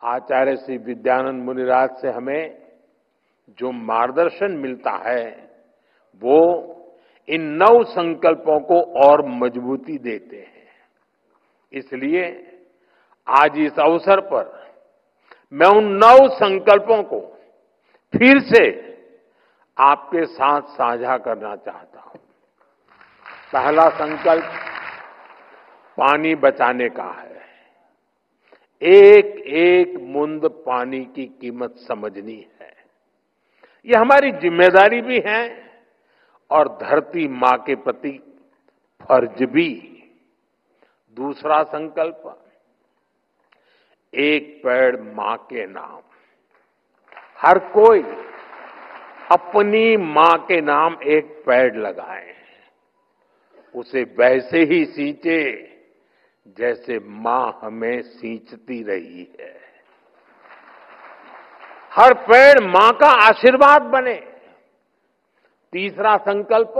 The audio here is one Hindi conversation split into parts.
आचार्य श्री विद्यानंद मुनिराज से हमें जो मार्गदर्शन मिलता है वो इन 9 संकल्पों को और मजबूती देते हैं। इसलिए आज इस अवसर पर मैं उन 9 संकल्पों को फिर से आपके साथ साझा करना चाहता हूं। पहला संकल्प पानी बचाने का है। एक एक बूंद पानी की कीमत समझनी है। ये हमारी जिम्मेदारी भी है और धरती मां के प्रति फर्ज भी। दूसरा संकल्प, एक पेड़ मां के नाम। हर कोई अपनी मां के नाम एक पेड़ लगाए, उसे वैसे ही सींचे जैसे मां हमें सींचती रही है। हर पेड़ मां का आशीर्वाद बने। तीसरा संकल्प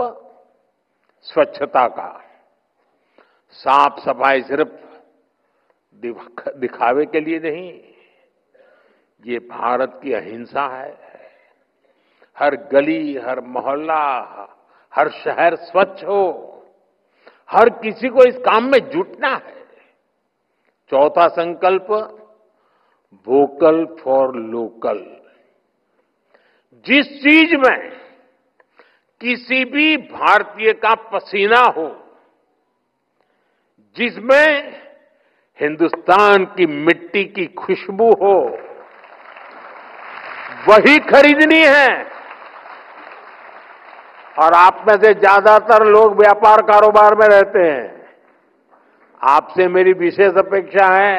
स्वच्छता का। साफ सफाई सिर्फ दिखावे के लिए नहीं, ये भारत की अहिंसा है। हर गली, हर मोहल्ला, हर शहर स्वच्छ हो। हर किसी को इस काम में जुटना है। चौथा संकल्प वोकल फॉर लोकल। जिस चीज में किसी भी भारतीय का पसीना हो, जिसमें हिंदुस्तान की मिट्टी की खुशबू हो, वही खरीदनी है। और आप में से ज्यादातर लोग व्यापार कारोबार में रहते हैं। आपसे मेरी विशेष अपेक्षा है,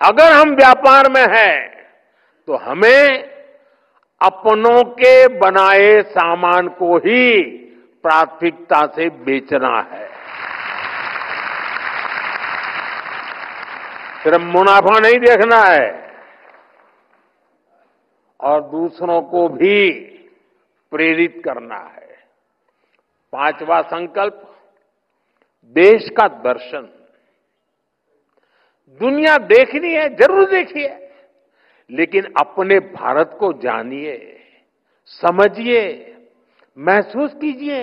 अगर हम व्यापार में हैं तो हमें अपनों के बनाए सामान को ही प्राथमिकता से बेचना है। सिर्फ मुनाफा नहीं देखना है और दूसरों को भी प्रेरित करना है। पांचवा संकल्प देश का दर्शन। दुनिया देखनी है, जरूर देखिए, लेकिन अपने भारत को जानिए, समझिए, महसूस कीजिए।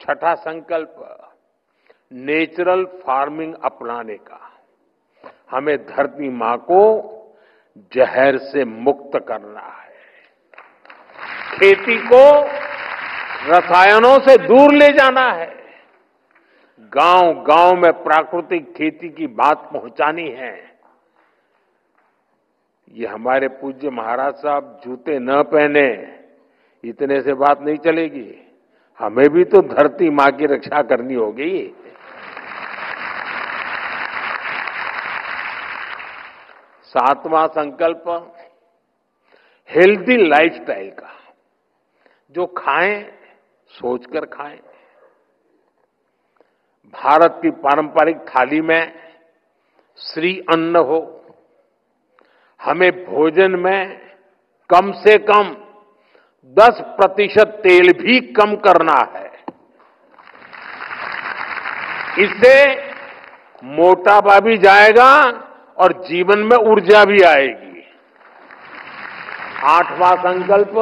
छठा संकल्प नेचुरल फार्मिंग अपनाने का। हमें धरती मां को जहर से मुक्त करना है। खेती को रसायनों से दूर ले जाना है। गांव गांव में प्राकृतिक खेती की बात पहुंचानी है। ये हमारे पूज्य महाराज साहब जूते न पहने इतने से बात नहीं चलेगी। हमें भी तो धरती मां की रक्षा करनी होगी। सातवां संकल्प हेल्दी लाइफस्टाइल का। जो खाएं सोचकर खाएं। भारत की पारंपरिक थाली में श्री अन्न हो। हमें भोजन में कम से कम 10% तेल भी कम करना है। इससे मोटापा भी जाएगा और जीवन में ऊर्जा भी आएगी। आठवां संकल्प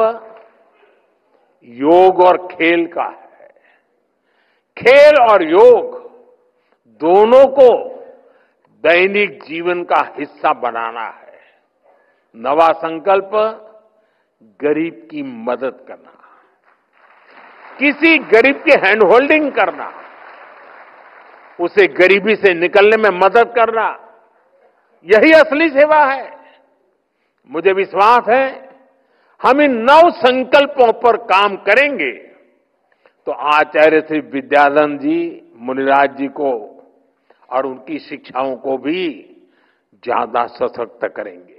योग और खेल का है। खेल और योग दोनों को दैनिक जीवन का हिस्सा बनाना है। नवा संकल्प गरीब की मदद करना। किसी गरीब की हैंड होल्डिंग करना, उसे गरीबी से निकलने में मदद करना, यही असली सेवा है। मुझे विश्वास है हम इन 9 संकल्पों पर काम करेंगे तो आचार्य श्री विद्यानंद जी मुनिराज जी को और उनकी शिक्षाओं को भी ज्यादा सशक्त करेंगे।